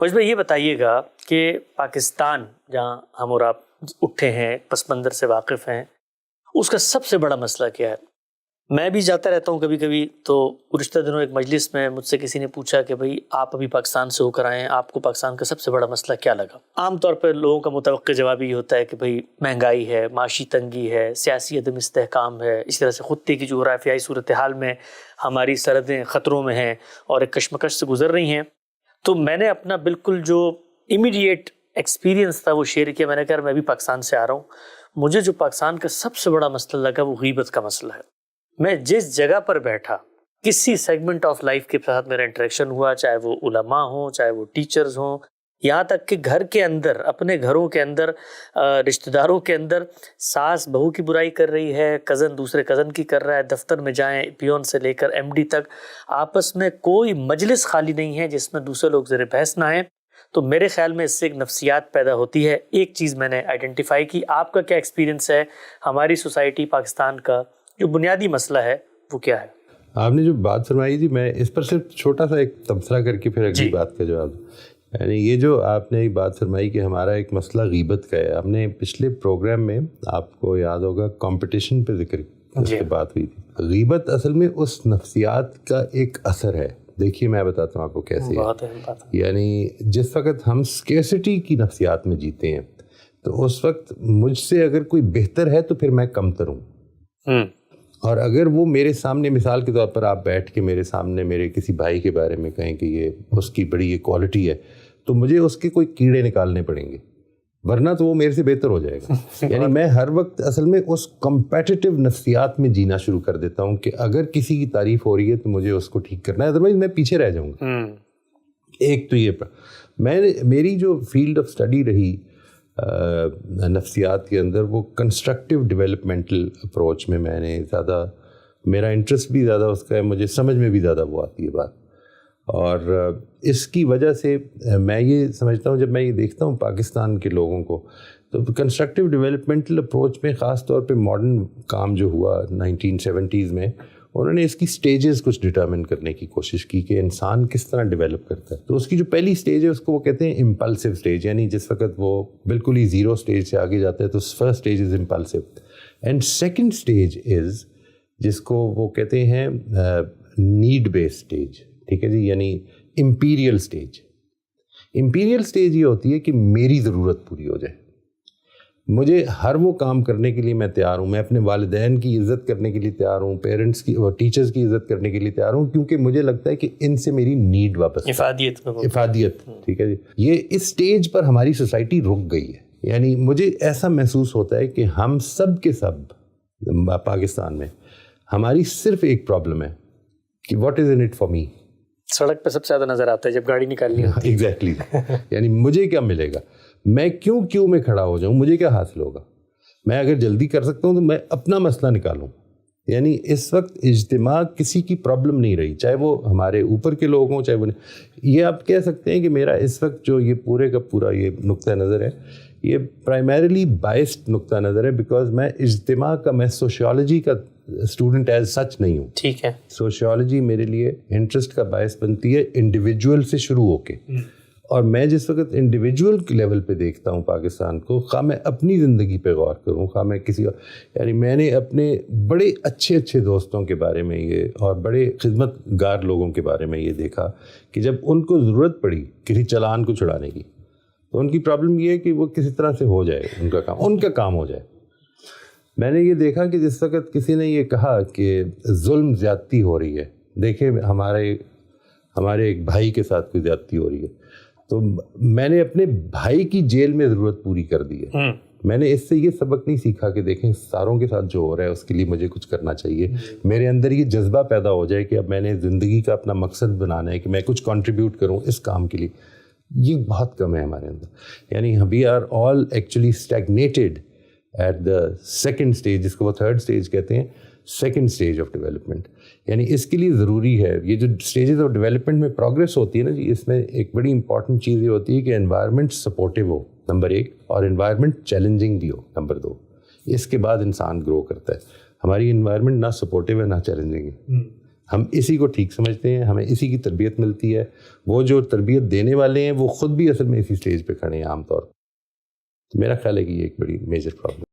مجھ میں یہ بتائیے گا کہ پاکستان جہاں ہم اور آپ اٹھے ہیں، پس منظر سے واقف ہیں، اس کا سب سے بڑا مسئلہ کیا ہے؟ میں بھی جاتا رہتا ہوں کبھی کبھی، تو گزشتہ دنوں ایک مجلس میں مجھ سے کسی نے پوچھا کہ بھئی آپ ابھی پاکستان سے ہو کر آئے ہیں، آپ کو پاکستان کا سب سے بڑا مسئلہ کیا لگا؟ عام طور پر لوگوں کا متوقع جواب یہ ہوتا ہے کہ بھئی مہنگائی ہے، معاشی تنگی ہے، سیاسی عدم استحکام ہے، اس طرح سے خطے کی جغرافیائی صورتحال میں ہماری سرحدیں خطروں میں ہیں اور ایک کشمکش سے گزر رہی ہیں۔ تو میں نے اپنا بالکل جو امیڈیٹ ایکسپیرینس تھا وہ شیئر کیا۔ میں نے کہا میں بھی پاکستان سے آ رہا ہوں، مجھے جو پاکستان کا سب سے بڑا مسئلہ لگا وہ غیبت کا مسئلہ ہے۔ میں جس جگہ پر بیٹھا، کسی سیگمنٹ آف لائف کے ساتھ میرا انٹریکشن ہوا، چاہے وہ علماء ہوں، چاہے وہ ٹیچرز ہوں، یہاں تک کہ گھر کے اندر، اپنے گھروں کے اندر، رشتہ داروں کے اندر ساس بہو کی برائی کر رہی ہے، کزن دوسرے کزن کی کر رہا ہے، دفتر میں جائیں پیون سے لے کر ایم ڈی تک، آپس میں کوئی مجلس خالی نہیں ہے جس میں دوسرے لوگ زیر بحث نہ آئیں۔ تو میرے خیال میں اس سے ایک نفسیات پیدا ہوتی ہے۔ ایک چیز میں نے آئیڈینٹیفائی کی، آپ کا کیا ایکسپیرینس ہے؟ ہماری سوسائٹی پاکستان کا جو بنیادی مسئلہ ہے وہ کیا ہے؟ آپ نے جو بات فرمائی تھی، میں اس پر صرف چھوٹا سا ایک تبصرہ کر کے پھر اگلی بات کا جواب، یعنی یہ جو آپ نے بات فرمائی کہ ہمارا ایک مسئلہ غیبت کا ہے، ہم نے پچھلے پروگرام میں آپ کو یاد ہوگا کمپٹیشن پہ ذکر سے بات ہوئی تھی۔ غیبت اصل میں اس نفسیات کا ایک اثر ہے۔ دیکھیے میں بتاتا ہوں آپ کو کیسے ہے۔ یعنی جس وقت ہم اسکیرسٹی کی نفسیات میں جیتے ہیں تو اس وقت مجھ سے اگر کوئی بہتر ہے تو پھر میں کمتر ہوں، اور اگر وہ میرے سامنے، مثال کے طور پر آپ بیٹھ کے میرے سامنے میرے کسی بھائی کے بارے میں کہیں کہ یہ اس کی بڑی یہ کوالٹی ہے، تو مجھے اس کے کوئی کیڑے نکالنے پڑیں گے، ورنہ تو وہ میرے سے بہتر ہو جائے گا۔ یعنی میں ہر وقت اصل میں اس کمپیٹیٹو نفسیات میں جینا شروع کر دیتا ہوں کہ اگر کسی کی تعریف ہو رہی ہے تو مجھے اس کو ٹھیک کرنا ہے، ادروائز میں پیچھے رہ جاؤں گا۔ ایک تو یہ میری جو فیلڈ آف اسٹڈی رہی نفسیات کے اندر، وہ کنسٹرکٹیو ڈیولپمنٹل اپروچ میں نے زیادہ، میرا انٹرسٹ بھی زیادہ اس کا ہے، مجھے سمجھ میں بھی زیادہ وہ آتی ہے بات، اور اس کی وجہ سے میں یہ سمجھتا ہوں، جب میں یہ دیکھتا ہوں پاکستان کے لوگوں کو، تو کنسٹرکٹیو ڈیولپمنٹل اپروچ میں خاص طور پہ ماڈرن کام جو ہوا 1970s میں، انہوں نے اس کی سٹیجز کچھ ڈٹرمن کرنے کی کوشش کی کہ انسان کس طرح ڈیولپ کرتا ہے۔ تو اس کی جو پہلی سٹیج ہے اس کو وہ کہتے ہیں امپلسو سٹیج، یعنی جس وقت وہ بالکل ہی زیرو سٹیج سے آگے جاتا ہے تو first stage is impulsive, and second stage is جس کو وہ کہتے ہیں نیڈ بیس سٹیج، ٹھیک ہے جی، یعنی امپیریل سٹیج۔ امپیریل سٹیج یہ ہوتی ہے کہ میری ضرورت پوری ہو جائے، مجھے ہر وہ کام کرنے کے لیے میں تیار ہوں، میں اپنے والدین کی عزت کرنے کے لیے تیار ہوں، پیرنٹس کی اور ٹیچرز کی عزت کرنے کے لیے تیار ہوں، کیونکہ مجھے لگتا ہے کہ ان سے میری نیڈ واپس، افادیت، ٹھیک ہے جی۔ یہ اس سٹیج پر ہماری سوسائٹی رک گئی ہے۔ یعنی مجھے ایسا محسوس ہوتا ہے کہ ہم سب کے سب پاکستان میں ہماری صرف ایک پرابلم ہے کہ what is in it for me. سڑک پہ سب سے زیادہ نظر آتا ہے جب گاڑی نکالنی ہوتی ہے۔ ایگزیکٹلی، یعنی مجھے کیا ملے گا، میں کیوں میں کھڑا ہو جاؤں، مجھے کیا حاصل ہوگا، میں اگر جلدی کر سکتا ہوں تو میں اپنا مسئلہ نکالوں۔ یعنی اس وقت اجتماع کسی کی پرابلم نہیں رہی، چاہے وہ ہمارے اوپر کے لوگ ہوں، چاہے وہ، یہ آپ کہہ سکتے ہیں کہ میرا اس وقت جو یہ پورے کا پورا یہ نقطہ نظر ہے، یہ پرائمریلی بائسڈ نقطہ نظر ہے، بیکاز میں اجتماع کا، میں سوشیالوجی کا اسٹوڈنٹ ایز سچ نہیں ہوں۔ ٹھیک ہے، سوشیالوجی میرے لیے انٹرسٹ کا باعث بنتی ہے انڈیویجول سے شروع ہو کے، اور میں جس وقت انڈیویجول کے لیول پہ دیکھتا ہوں پاکستان کو، خواہ میں اپنی زندگی پہ غور کروں، خواہ میں کسی اور، یعنی میں نے اپنے بڑے اچھے دوستوں کے بارے میں یہ، اور بڑے خدمت گار لوگوں کے بارے میں یہ دیکھا کہ جب ان کو ضرورت پڑی کسی چالان کو چھڑانے کی، تو ان کی پرابلم یہ ہے کہ وہ کسی طرح سے ہو جائے، ان کا کام ہو جائے۔ میں نے یہ دیکھا کہ جس وقت کسی نے یہ کہا کہ ظلم زیادتی ہو رہی ہے، دیکھیں ہمارے ایک بھائی کے ساتھ کوئی زیادتی ہو رہی ہے، تو میں نے اپنے بھائی کی جیل میں ضرورت پوری کر دی ہے۔ میں نے اس سے یہ سبق نہیں سیکھا کہ دیکھیں ساروں کے ساتھ جو ہو رہا ہے اس کے لیے مجھے کچھ کرنا چاہیے، میرے اندر یہ جذبہ پیدا ہو جائے کہ اب میں نے زندگی کا اپنا مقصد بنانا ہے کہ میں کچھ کنٹریبیوٹ کروں اس کام کے لیے۔ یہ بہت کم ہے ہمارے اندر، یعنی we are all actually stagnated at the second stage, جس کو وہ تھرڈ اسٹیج کہتے ہیں، سیکنڈ اسٹیج آف ڈیولپمنٹ۔ یعنی اس کے لیے ضروری ہے، یہ جو اسٹیجز آف ڈیولپمنٹ میں پروگریس ہوتی ہے نا جی، اس میں ایک بڑی امپورٹنٹ چیز یہ ہوتی ہے کہ انوائرمنٹ سپورٹیو ہو، نمبر 1، اور انوائرمنٹ چیلنجنگ بھی ہو، نمبر 2۔ اس کے بعد انسان گرو کرتا ہے۔ ہماری انوائرمنٹ نہ سپورٹیو ہے نہ چیلنجنگ ہے، ہم اسی کو ٹھیک سمجھتے ہیں, ہمیں اسی کی تربیت ملتی ہے. وہ جو تربیت دینے والے ہیں وہ خود بھی اصل میں اسی اسٹیج پہ کھڑے ہیں عام طور پر. میرا خیال ہے کہ یہ ایک بڑی میجر پرابلم.